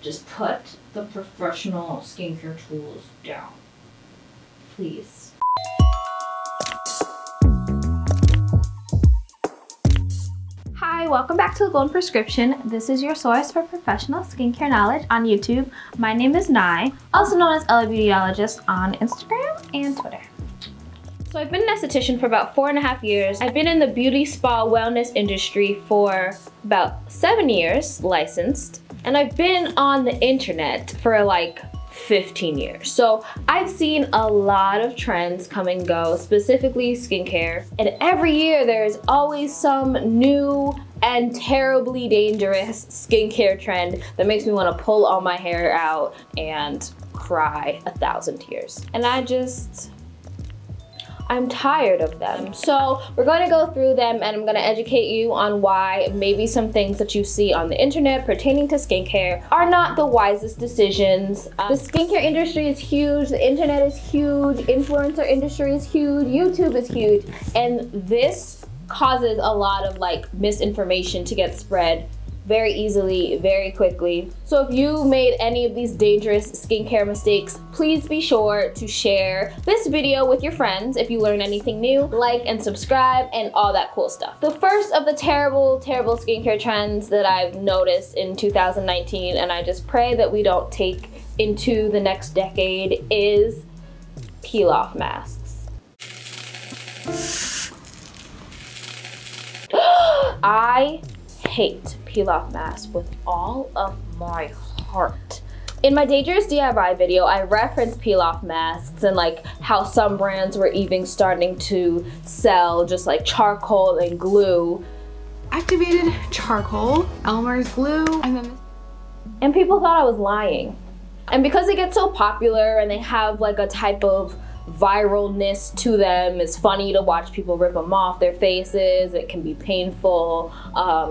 Just put the professional skincare tools down, please. Hi, welcome back to The Golden Prescription. This is your source for professional skincare knowledge on YouTube. My name is Nay, also known as LABeautyologist on Instagram and Twitter. So I've been an esthetician for about 4.5 years. I've been in the beauty spa wellness industry for about 7 years, licensed. And I've been on the internet for like 15 years. So I've seen a lot of trends come and go, specifically skincare. And every year there's always some new and terribly dangerous skincare trend that makes me want to pull all my hair out and cry 1,000 tears. And I'm tired of them. So we're going to go through them and I'm going to educate you on why maybe some things that you see on the internet pertaining to skincare are not the wisest decisions. The skincare industry is huge, the internet is huge, influencer industry is huge, YouTube is huge, and this causes a lot of like misinformation to get spread very easily, very quickly. So if you made any of these dangerous skincare mistakes, please be sure to share this video with your friends if you learn anything new, like and subscribe and all that cool stuff. The first of the terrible skincare trends that I've noticed in 2019, and I just pray that we don't take into the next decade, is peel-off masks. I hate peel-off masks with all of my heart. In my Dangerous DIY video, I referenced peel-off masks and like how some brands were even starting to sell just like charcoal and glue. Activated charcoal, Elmer's glue, and people thought I was lying. And because they get so popular and they have like a type of viralness to them, it's funny to watch people rip them off their faces, it can be painful,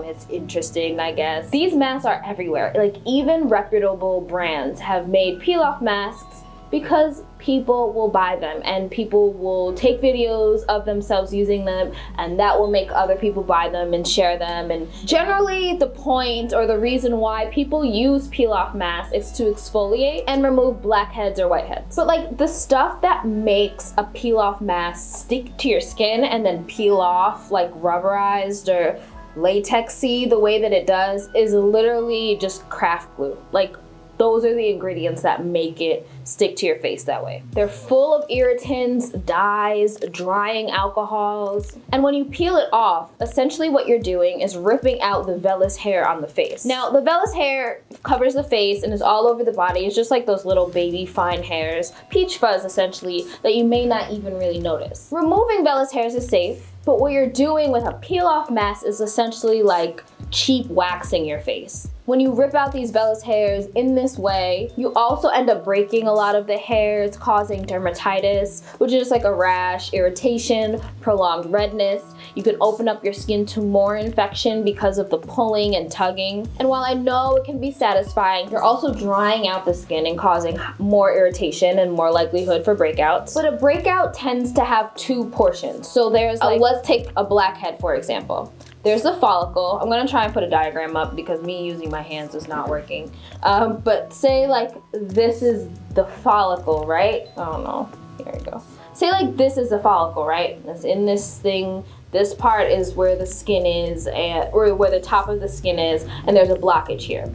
it's interesting, I guess. These masks are everywhere. Like even reputable brands have made peel-off masks because people will buy them and people will take videos of themselves using them, and that will make other people buy them and share them. And generally the point or the reason why people use peel-off masks is to exfoliate and remove blackheads or whiteheads. But like the stuff that makes a peel-off mask stick to your skin and then peel off like rubberized or latexy the way that it does is literally just craft glue. Like those are the ingredients that make it stick to your face that way. They're full of irritants, dyes, drying alcohols. And when you peel it off, essentially what you're doing is ripping out the vellus hair on the face. Now, the vellus hair covers the face and is all over the body. It's just like those little baby fine hairs, peach fuzz essentially, that you may not even really notice. Removing vellus hairs is safe, but what you're doing with a peel-off mask is essentially like cheap waxing your face. When you rip out these vellus hairs in this way, you also end up breaking a lot of the hairs, causing dermatitis, which is just like a rash, irritation, prolonged redness. You can open up your skin to more infection because of the pulling and tugging. And while I know it can be satisfying, you're also drying out the skin and causing more irritation and more likelihood for breakouts. But a breakout tends to have two portions. So there's like, let's take a blackhead for example. There's the follicle. I'm gonna try and put a diagram up because me using my hands is not working. But say like this is the follicle, right? Oh no, here we go. Say like this is the follicle, right? It's in this thing. This part is where the skin is, or where the top of the skin is, and there's a blockage here.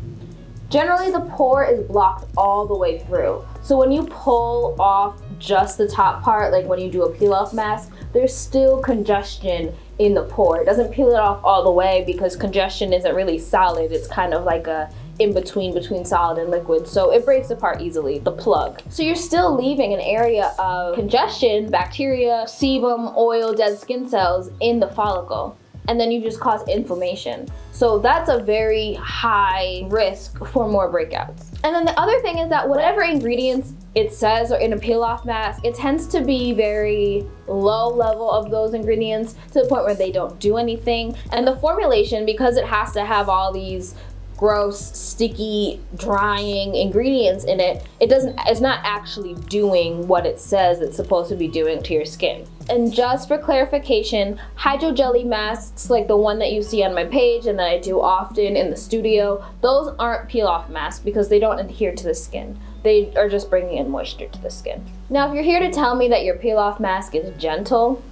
Generally the pore is blocked all the way through. So when you pull off just the top part, like when you do a peel-off mask, there's still congestion in the pore. It doesn't peel it off all the way because congestion isn't really solid. It's kind of like a between solid and liquid, so it breaks apart easily, the plug. So you're still leaving an area of congestion, bacteria, sebum, oil, dead skin cells in the follicle. And then you just cause inflammation. So that's a very high risk for more breakouts. And then the other thing is that whatever ingredients it says are in a peel-off mask, it tends to be very low level of those ingredients to the point where they don't do anything. And the formulation, because it has to have all these gross, sticky, drying ingredients in it, it's not actually doing what it says it's supposed to be doing to your skin. And just for clarification, hydrogel masks like the one that you see on my page and that I do often in the studio, those aren't peel-off masks because they don't adhere to the skin. They are just bringing in moisture to the skin. Now, if you're here to tell me that your peel-off mask is gentle,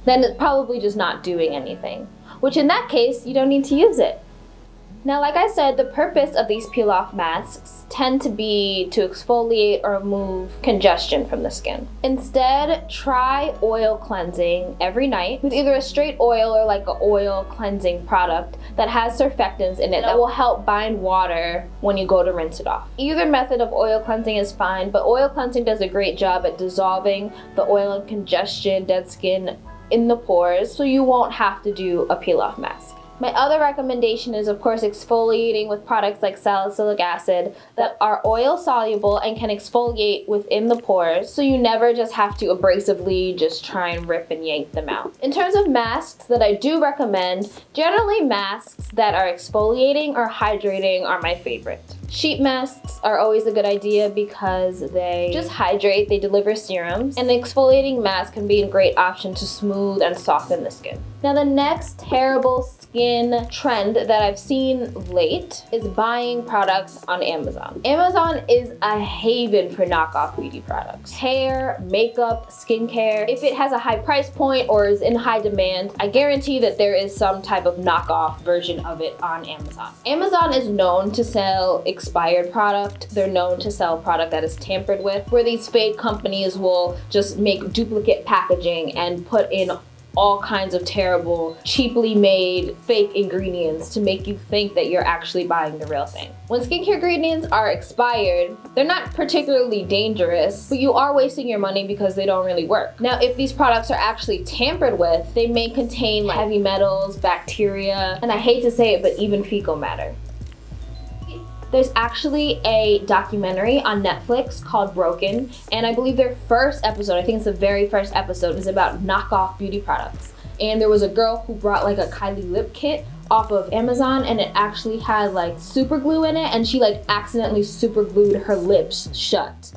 then it's probably just not doing anything, which in that case, you don't need to use it. Now, like I said, the purpose of these peel-off masks tend to be to exfoliate or remove congestion from the skin. Instead, try oil cleansing every night with either a straight oil or like an oil cleansing product that has surfactants in it that will help bind water when you go to rinse it off. Either method of oil cleansing is fine, but oil cleansing does a great job at dissolving the oil and congestion, dead skin in the pores, so you won't have to do a peel-off mask. My other recommendation is, of course, exfoliating with products like salicylic acid that are oil soluble and can exfoliate within the pores, so you never just have to abrasively just try and rip and yank them out. In terms of masks that I do recommend, generally masks that are exfoliating or hydrating are my favorite. Sheet masks are always a good idea because they just hydrate, they deliver serums, and the exfoliating mask can be a great option to smooth and soften the skin. Now, the next terrible skin trend that I've seen late is buying products on Amazon. Amazon is a haven for knockoff beauty products. Hair, makeup, skincare. If it has a high price point or is in high demand, I guarantee that there is some type of knockoff version of it on Amazon. Amazon is known to sell expired product. They're known to sell product that is tampered with, where these fake companies will just make duplicate packaging and put in all kinds of terrible, cheaply made fake ingredients to make you think that you're actually buying the real thing. When skincare ingredients are expired, they're not particularly dangerous, but you are wasting your money because they don't really work. Now, if these products are actually tampered with, they may contain like heavy metals, bacteria, and I hate to say it, but even fecal matter. There's actually a documentary on Netflix called Broken, and I believe their first episode, I think it's the very first episode, is about knockoff beauty products. And there was a girl who brought like a Kylie lip kit off of Amazon, and it actually had like super glue in it, and she like accidentally super glued her lips shut.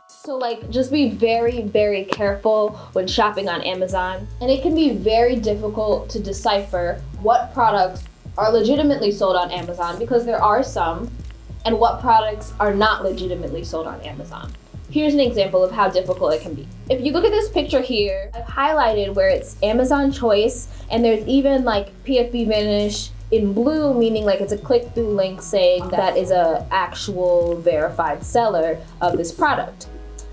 So like, just be very, very careful when shopping on Amazon. And it can be very difficult to decipher what products are legitimately sold on Amazon, because there are some, and what products are not legitimately sold on Amazon. Here's an example of how difficult it can be. If you look at this picture here, I've highlighted where it's Amazon choice, and there's even like PFB Vanish in blue, meaning like it's a click-through link saying that is a actual verified seller of this product.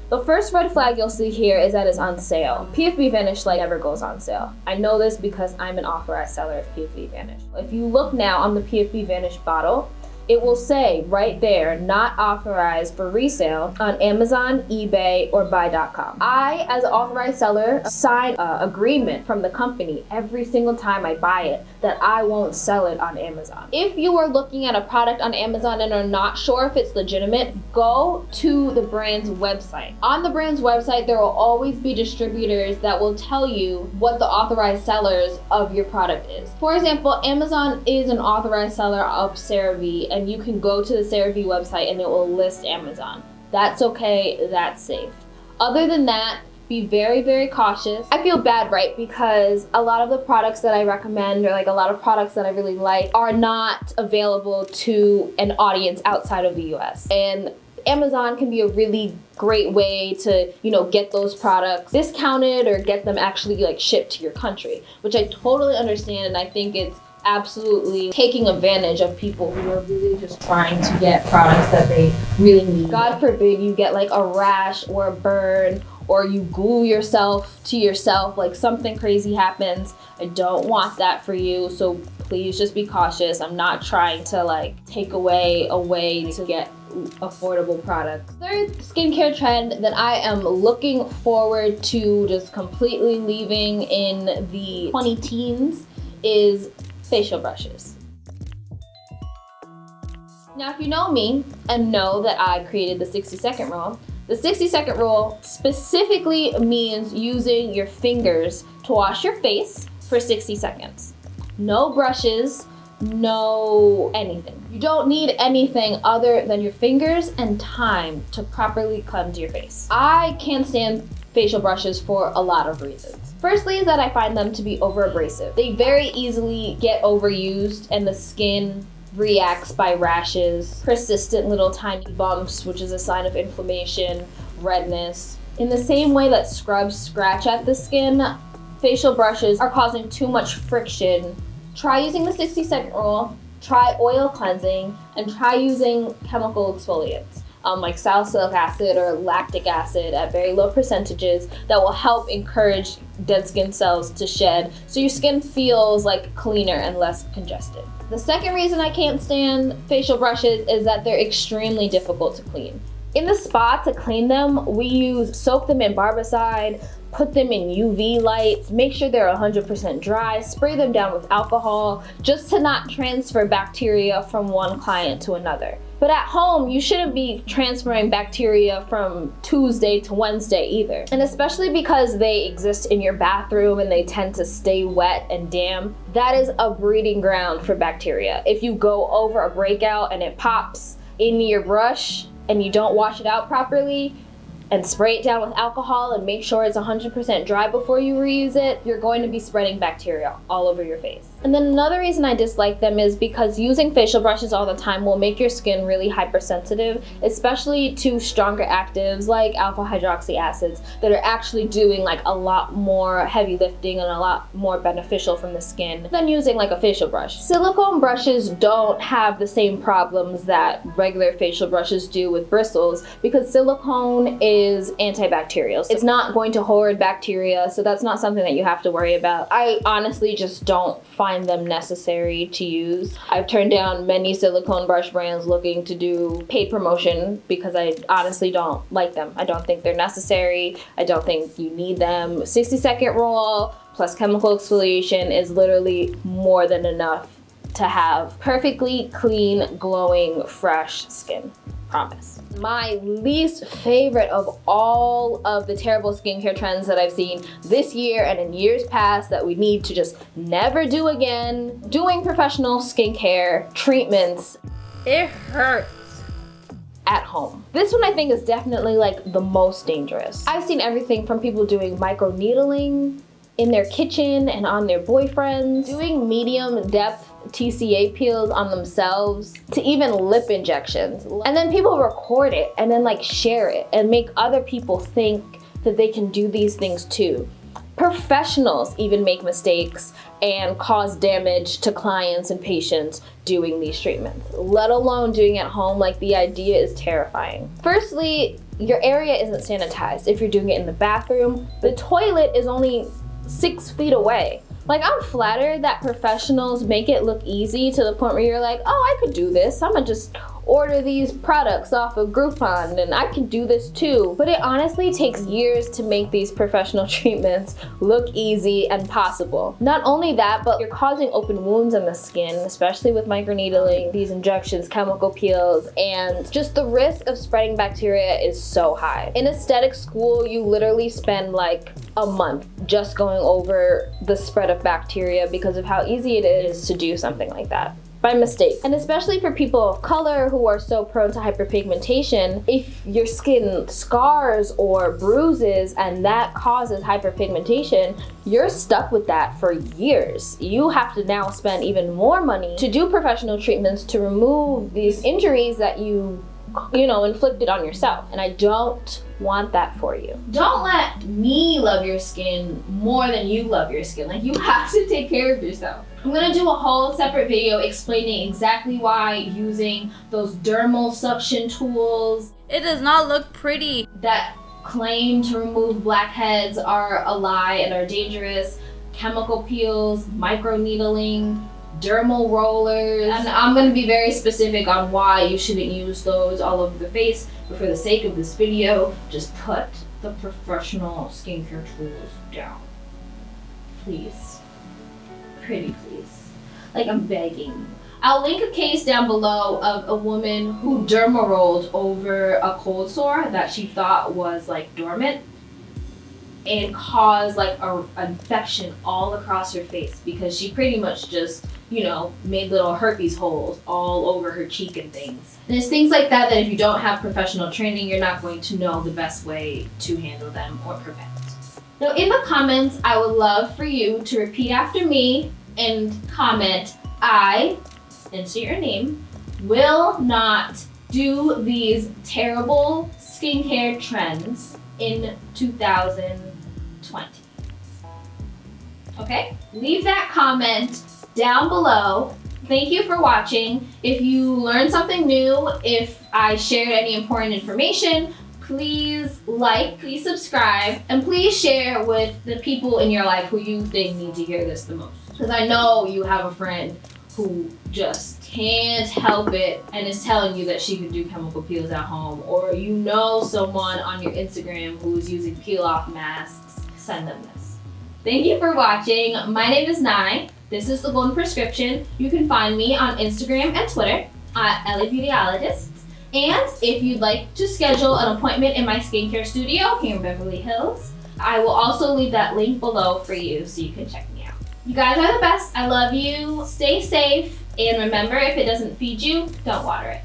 The first red flag you'll see here is that it's on sale. PFB Vanish like never goes on sale. I know this because I'm an authorized seller of PFB Vanish. If you look now on the PFB Vanish bottle, it will say right there, not authorized for resale on Amazon, eBay, or buy.com. I, as an authorized seller, sign an agreement from the company every single time I buy it that I won't sell it on Amazon. If you are looking at a product on Amazon and are not sure if it's legitimate, go to the brand's website. On the brand's website, there will always be distributors that will tell you what the authorized sellers of your product is. For example, Amazon is an authorized seller of CeraVe, and you can go to the CeraVe website and it will list Amazon. That's okay, that's safe. Other than that, be very, very cautious. I feel bad, right? Because a lot of the products that I recommend, or like a lot of products that I really like, are not available to an audience outside of the US. And Amazon can be a really great way to, you know, get those products discounted or get them actually like shipped to your country, which I totally understand, and I think it's absolutely taking advantage of people who are really just trying to get products that they really need. God forbid you get like a rash or a burn, or you glue yourself to yourself, like something crazy happens. I don't want that for you, so please just be cautious. I'm not trying to like take away a way to get affordable products. Third skincare trend that I am looking forward to just completely leaving in the 20-teens is facial brushes. Now, if you know me and know that I created the 60-second rule, the 60-second rule specifically means using your fingers to wash your face for 60 seconds. No brushes, no anything. You don't need anything other than your fingers and time to properly cleanse your face. I can't stand facial brushes for a lot of reasons. Firstly is that I find them to be over abrasive. They very easily get overused and the skin reacts by rashes, persistent little tiny bumps, which is a sign of inflammation, redness. In the same way that scrubs scratch at the skin, facial brushes are causing too much friction. Try using the 60-second rule, try oil cleansing, and try using chemical exfoliants. Like salicylic acid or lactic acid at very low percentages that will help encourage dead skin cells to shed so your skin feels like cleaner and less congested. The second reason I can't stand facial brushes is that they're extremely difficult to clean. In the spa, to clean them, we soak them in barbicide, put them in UV lights, make sure they're 100% dry, spray them down with alcohol, just to not transfer bacteria from one client to another. But at home, you shouldn't be transferring bacteria from Tuesday to Wednesday either. And especially because they exist in your bathroom and they tend to stay wet and damp, that is a breeding ground for bacteria. If you go over a breakout and it pops in your brush and you don't wash it out properly, and spray it down with alcohol and make sure it's 100% dry before you reuse it, you're going to be spreading bacteria all over your face. And then another reason I dislike them is because using facial brushes all the time will make your skin really hypersensitive, especially to stronger actives like alpha hydroxy acids that are actually doing like a lot more heavy lifting and a lot more beneficial from the skin than using like a facial brush. Silicone brushes don't have the same problems that regular facial brushes do with bristles because silicone is antibacterial. It's not going to hoard bacteria, so that's not something that you have to worry about. I honestly just don't find them necessary to use. I've turned down many silicone brush brands looking to do paid promotion because I honestly don't like them. I don't think they're necessary. I don't think you need them. 60-second roll plus chemical exfoliation is literally more than enough to have perfectly clean, glowing, fresh skin. Promise. My least favorite of all of the terrible skincare trends that I've seen this year and in years past that we need to just never do again, doing professional skincare treatments. It hurts. At home. This one I think is definitely like the most dangerous. I've seen everything from people doing microneedling in their kitchen and on their boyfriends, doing medium depth TCA peels on themselves, to even lip injections. And then people record it and then like share it and make other people think that they can do these things too. Professionals even make mistakes and cause damage to clients and patients doing these treatments, let alone doing it at home. Like, the idea is terrifying. Firstly, your area isn't sanitized if you're doing it in the bathroom. The toilet is only 6 feet away. Like, I'm flattered that professionals make it look easy to the point where you're like, oh, I could do this. I'm gonna just order these products off of Groupon and I can do this too. But it honestly takes years to make these professional treatments look easy and possible. Not only that, but you're causing open wounds on the skin, especially with microneedling, these injections, chemical peels, and just the risk of spreading bacteria is so high. In aesthetic school, you literally spend like a month just going over the spread of bacteria because of how easy it is to do something like that by mistake. And especially for people of color who are so prone to hyperpigmentation, if your skin scars or bruises and that causes hyperpigmentation, you're stuck with that for years. You have to now spend even more money to do professional treatments to remove these injuries that you inflicted on yourself. And I don't want that for you. Don't let me love your skin more than you love your skin. Like, you have to take care of yourself. I'm gonna do a whole separate video explaining exactly why using those dermal suction tools, it does not look pretty, that claim to remove blackheads are a lie and are dangerous. Chemical peels, microneedling, dermal rollers, and I'm going to be very specific on why you shouldn't use those all over the face, but for the sake of this video, just put the professional skincare tools down. Please. Pretty please. Like, I'm begging. I'll link a case down below of a woman who derma rolled over a cold sore that she thought was like dormant and caused like an infection all across her face because she pretty much just you know, made little herpes holes all over her cheek and things. And it's things like that that if you don't have professional training, you're not going to know the best way to handle them or prevent. So in the comments, I would love for you to repeat after me and comment, I, insert your name, will not do these terrible skincare trends in 2020. Okay? Leave that comment down below. Thank you for watching. If you learned something new, if I shared any important information, please like, please subscribe, and please share with the people in your life who you think need to hear this the most. Because I know you have a friend who just can't help it and is telling you that she can do chemical peels at home, or you know someone on your Instagram who's using peel-off masks. Send them this. Thank you for watching. My name is Nay. This is The Golden Prescription. You can find me on Instagram and Twitter at LABeautyologist. And if you'd like to schedule an appointment in my skincare studio here in Beverly Hills, I will also leave that link below for you so you can check me out. You guys are the best. I love you. Stay safe. And remember, if it doesn't feed you, don't water it.